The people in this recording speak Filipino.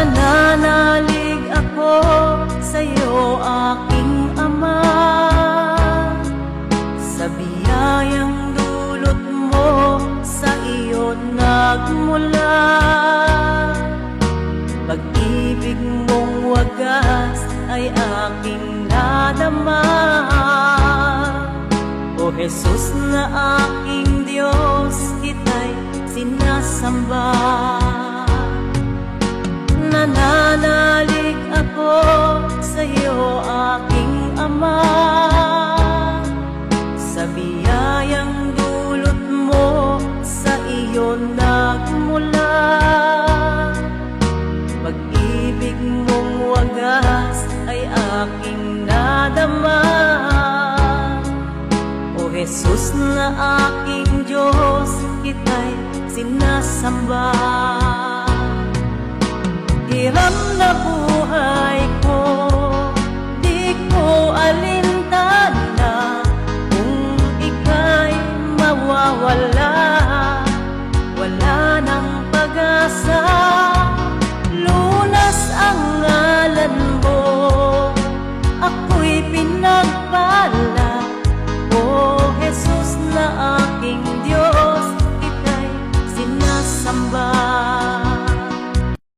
Nananalig ako sa'yo, aking Ama, sa biyayang dulot mo, sa iyo nagmula. Pag-ibig mong wagas ay aking nadama. O Jesus na aking Diyos, kita'y sinasamba. Nananalig ako sa'yo, aking Ama, sa biyayang dulot mo, sa iyo nagmula. Pag-ibig mong wagas ay aking nadama. O Jesus na aking Diyos, kita'y sinasamba. Hiram na buhay